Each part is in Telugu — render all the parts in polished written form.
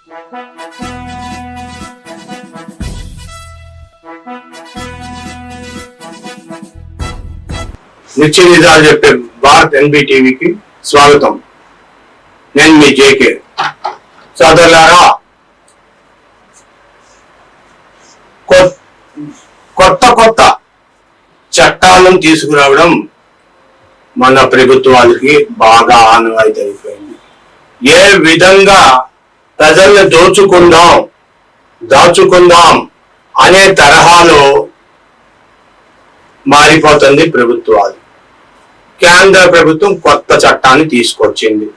నిత్య నిజాలు చెప్పే భారత్ ఎన్బిటీవీకి స్వాగతం. నేను మీ జేకే. సోదరులారా, కొత్త కొత్త చట్టాలను తీసుకురావడం మన ప్రభుత్వాలకి బాగా ఆనవాయితీ అయిపోయింది. ఏ విధంగా ప్రజల్ని దాచుకుందాం అనే తరహాలో మారిపోతుంది ప్రభుత్వాలు. కేంద్ర ప్రభుత్వం కొత్త చట్టాన్ని తీసుకొచ్చింది.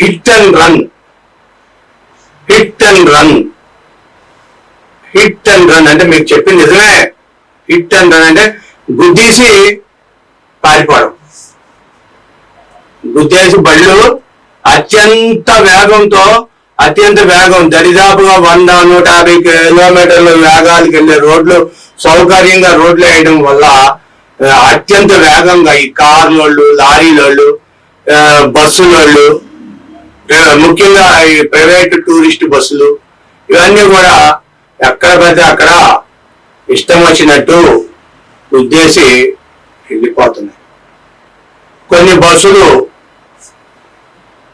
హిట్ అండ్ రన్ అంటే మీకు చెప్పింది నిజమే. హిట్ అండ్ రన్ అంటే గుద్దేసి పారిపోవడం. గుద్దేసి బళ్ళు అత్యంత వేగం దరిదాపుగా 100-150 కిలోమీటర్ల వేగాలకు వెళ్ళే రోడ్లు సౌకర్యంగా రోడ్లు వేయడం వల్ల అత్యంత వేగంగా ఈ కార్లోళ్ళు, లారీలోళ్ళు, బస్సులోళ్ళు, ముఖ్యంగా ఈ ప్రైవేట్ టూరిస్ట్ బస్సులు ఇవన్నీ కూడా ఎక్కడ పడితే అక్కడ ఇష్టం వచ్చినట్టు ఉద్దేశి వెళ్ళిపోతున్నాయి. కొన్ని బస్సులు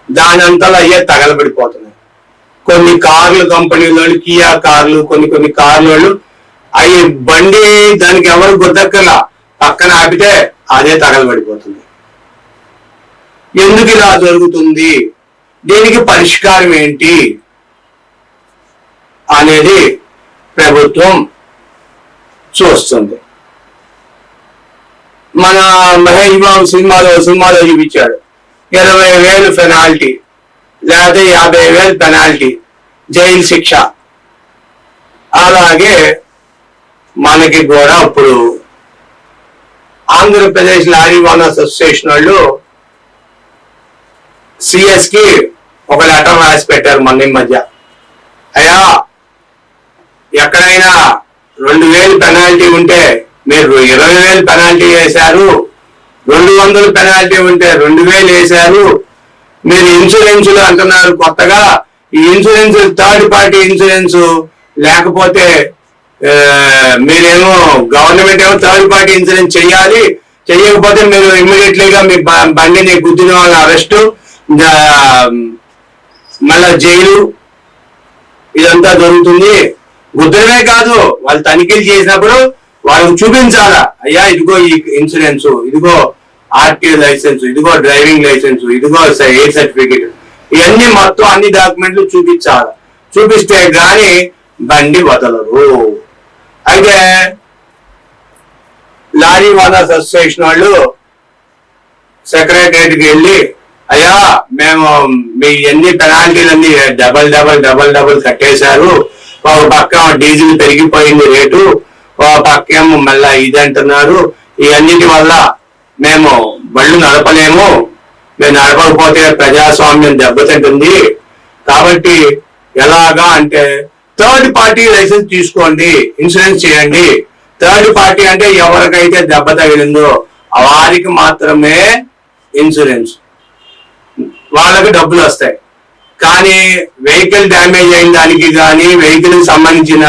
దాని అంతలో అయ్యే తగలబడిపోతున్నాయి. కొన్ని కార్లు కంపెనీలు, కియా కార్లు, కొన్ని కార్లు అవి బండి దానికి ఎవరు గుద్దక్కలా పక్కన ఆపితే అదే తగలబడిపోతుంది. ఎందుకు ఇలా జరుగుతుంది, దీనికి పరిష్కారం ఏంటి అనేది ప్రభుత్వం చూస్తుంది. మన మహేష్ బాబు సినిమాలో చూపించాడు 20,000 పెనాల్టీ, లేకపోతే 50,000 పెనాల్టీ, జైలు శిక్ష. అలాగే మనకి కూడా ఇప్పుడు ఆంధ్రప్రదేశ్ లారీ ఓనర్స్ అసోసియేషన్ వాళ్ళు సిఎస్ కి ఒక లెటర్ రాసి పెట్టారు మొన్న మధ్య. అయ్యా, ఎక్కడైనా 2,000 పెనాల్టీ ఉంటే మీరు 20,000 పెనాల్టీ వేశారు, 200 పెనాల్టీ ఉంటే 2,000 వేశారు, మీరు ఇన్సూరెన్సులు అంటున్నారు కొత్తగా. ఈ ఇన్సూరెన్స్ థర్డ్ పార్టీ ఇన్సూరెన్స్ లేకపోతే మీరేమో గవర్నమెంట్ ఏమో థర్డ్ పార్టీ ఇన్సూరెన్స్ చెయ్యాలి, చెయ్యకపోతే మీరు ఇమ్మీడియట్లీగా మీ బండిని గుద్దిన వాళ్ళ అరెస్టు, మళ్ళా జైలు, ఇదంతా జరుగుతుంది. గుద్దడమే కాదు, వాళ్ళు తనిఖీలు చేసినప్పుడు వాళ్ళకి చూపించాలా, అయ్యా ఇదిగో ఈ ఇన్సూరెన్స్, ఇదిగో ఆర్టీఓ లైసెన్స్, ఇదిగో డ్రైవింగ్ లైసెన్స్, ఇదిగో ఎయిర్ సర్టిఫికేట్, ఇవన్నీ మొత్తం అన్ని డాక్యుమెంట్లు చూపించాలి. చూపిస్తే గాని బండి వదలరు. అయితే లారీ ఓనర్స్ అసోసియేషన్ వాళ్ళు సెక్రటరియట్కి వెళ్ళి, అయ్యా మేము మీ ఎన్ని పెనాల్టీలన్నీ డబల్ కట్టేశారు, ఒక పక్క డీజిల్ పెరిగిపోయింది రేటు, ఒక పక్కేమో మళ్ళా ఇది అంటున్నారు, ఇవన్నిటి వల్ల మేము బళ్ళు నడపలేము, మేము నడపకపోతే ప్రజాస్వామ్యం దెబ్బతింటుంది, కాబట్టి ఎలాగా అంటే థర్డ్ పార్టీ లైసెన్స్ తీసుకోండి, ఇన్సూరెన్స్ చేయండి. థర్డ్ పార్టీ అంటే ఎవరికైతే దెబ్బ తగిలిందో వారికి మాత్రమే ఇన్సూరెన్స్, వాళ్ళకి డబ్బులు వస్తాయి. కానీ వెహికల్ డ్యామేజ్ అయిన దానికి కానీ, వెహికల్ కి సంబంధించిన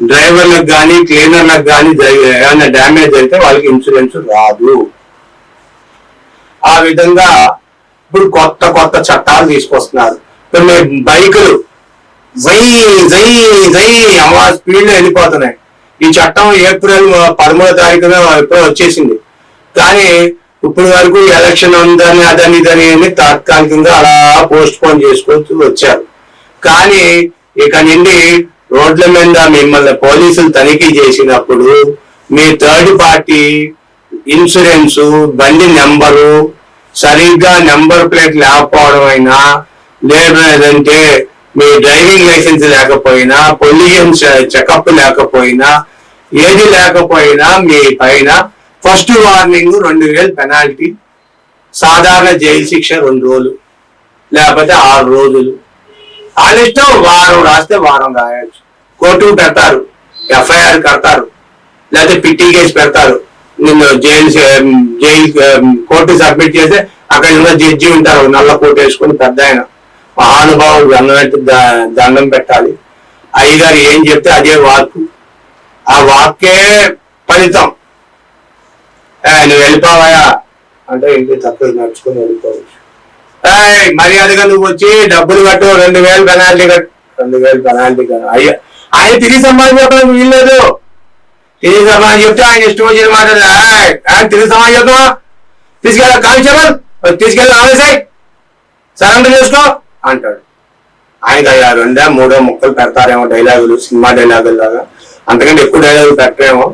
డ్రైవర్లకు కానీ, క్లీనర్లకు కానీ ఏమైనా డ్యామేజ్ అయితే వాళ్ళకి ఇన్సూరెన్స్ రాదు. ఆ విధంగా ఇప్పుడు కొత్త చట్టాలు తీసుకొస్తున్నారు. ఇప్పుడు మీ బైకులు అమ్మా స్పీడ్ లో వెళ్ళిపోతున్నాయి. ఈ చట్టం ఏప్రిల్ 13వ తారీఖున ఎప్పుడో వచ్చేసింది. కానీ ఇప్పుడు వరకు ఎలక్షన్ ఉందని అదని తాత్కాలికంగా అలా పోస్ట్ పోన్ చేసుకుంటూ వచ్చారు. కానీ ఇక నుండి రోడ్ల మీద మిమ్మల్ని పోలీసులు తనిఖీ చేసినప్పుడు మీ థర్డ్ పార్టీ ఇన్సూరెన్స్, బండి నెంబరు సరిగ్గా నెంబర్ ప్లేట్ లేకపోవడం అయినా, లేదంటే మీ డ్రైవింగ్ లైసెన్స్ లేకపోయినా, పొల్యూషన్ చెకప్ లేకపోయినా, ఏది లేకపోయినా మీ పైన ఫస్ట్ వార్నింగ్ 2,000 పెనాల్టీ, సాధారణ జైలు శిక్ష 2 రోజులు లేకపోతే 6 రోజులు. వాళ్ళ ఇష్టం, వారం రాస్తే వారం రాయొచ్చు. కోర్టుకు పెడతారు, ఎఫ్ఐఆర్ కడతారు, లేకపోతే పిట్టి కేసు పెడతారు. నిన్ను జైలు కోర్టు సబ్మిట్ చేస్తే అక్కడ ఉన్న జడ్జి ఉంటారు, నల్ల కోట్ వేసుకుని పెద్ద ఆయన, మహానుభావుడు దండం పెట్టాలి. అయ్యగారు ఏం చెప్తే అదే వాక్కు, ఆ వాక్కే ఫలితం. నువ్వు వెళ్ళిపోవాయా అంటే ఇంటి తక్కువ నడుచుకుని వెళ్ళిపోవచ్చు. మర్యాదగా నువ్వు వచ్చి డబ్బులు కట్టు, 2000 పెనాల్టీ కట్టు. 2000 పెనాల్టీ కట్టు. ఆయన తిరిగి సమాజం చెప్పడానికి వీల్లేదు. తిరిగి సమాజం చెప్తే ఆయన ఇష్టం వచ్చిన మాట్లాడు. ఆయన తిరిగి సమాజం చెప్తావా? తీసుకెళ్ళ కానిస్టేబుల్ తీసుకెళ్ళి ఆవేశాయి సరెండర్ చేసుకో అంటాడు. ఆయన 2-3 ముక్కలు పెడతారేమో డైలాగులు, సినిమా డైలాగులు లాగా, అంతకంటే ఎక్కువ డైలాగులు పెట్టరేమో.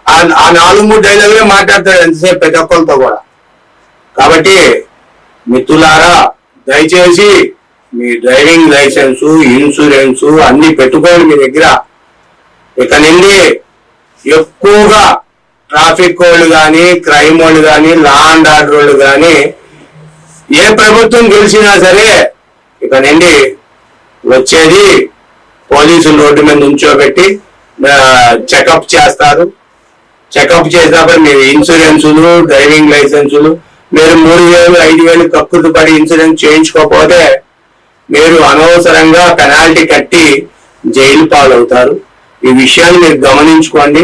ఆ 4-3 డైలాగులే మాట్లాడతాడు ఎంతసేపు ప్రతి ఒక్కరితో కూడా. కాబట్టి మిత్రులారా, దయచేసి మీ డ్రైవింగ్ లైసెన్సు, ఇన్సూరెన్సు అన్ని పెట్టుకోండి మీ దగ్గర. ఇక నుండి ఎక్కువగా ట్రాఫిక్ వాళ్ళు కానీ, క్రైమ్ వాళ్ళు కానీ, లా అండ్ ఆర్డర్ వాళ్ళు కానీ, ఏ ప్రభుత్వం గెలిచినా సరే ఇక నుండి వచ్చేది పోలీసులు రోడ్డు మీద నుంచోబెట్టి చెకప్ చేస్తారు. చెకప్ చేసినప్పుడు మీ ఇన్సూరెన్సులు, డ్రైవింగ్ లైసెన్సులు, మీరు 3000-5000 కక్కుర్తి పడి ఇన్సూరెన్స్ చేయించుకోకపోతే మీరు అనవసరంగా పెనాల్టీ కట్టి జైలు పాలవుతారు. ఈ విషయాన్ని మీరు గమనించుకోండి.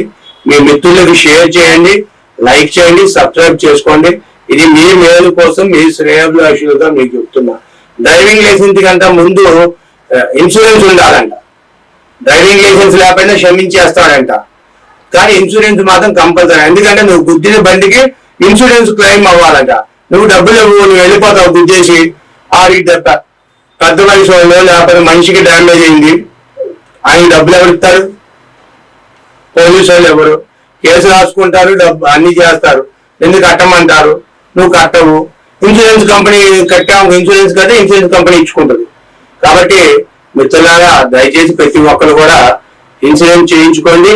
మీ మిత్రులకు షేర్ చేయండి, లైక్ చేయండి, సబ్స్క్రైబ్ చేసుకోండి. ఇది మీ మేలు కోసం, మీ శ్రేయోభిలాషులుగా మీకు చెప్తున్నా. డ్రైవింగ్ లైసెన్స్ కంటే ముందు ఇన్సూరెన్స్ ఉండాలంట. డ్రైవింగ్ లైసెన్స్ లేకపోయినా క్షమించేస్తాడంట, కానీ ఇన్సూరెన్స్ మాత్రం కంపల్సరీ. ఎందుకంటే నువ్వు గుద్దిన బండికి ఇన్సూరెన్స్ క్లెయిమ్ అవ్వాలంట. నువ్వు డబ్బులు నువ్వు వెళ్ళిపోతావు గుద్దేసి, పెద్ద వయసు వాళ్ళు లేకపోతే మనిషికి డ్యామేజ్ అయింది, ఆయన డబ్బులు ఎవరు ఇస్తారు? పోలీసు వాళ్ళు ఎవరు? కేసు రాసుకుంటారు, డబ్బు అన్ని చేస్తారు, ఎందుకు కట్టమంటారు, నువ్వు కట్టవు. ఇన్సూరెన్స్ కంపెనీ కట్టాము, ఇన్సూరెన్స్ కట్టే ఇన్సూరెన్స్ కంపెనీ ఇచ్చుకుంటుంది. కాబట్టి మిత్రులారా, దయచేసి ప్రతి ఒక్కరు కూడా ఇన్సూరెన్స్ చేయించుకోండి,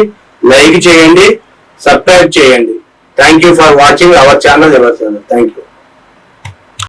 లైక్ చేయండి, సబ్స్క్రైబ్ చేయండి. Thank you for watching our channel. Thank you.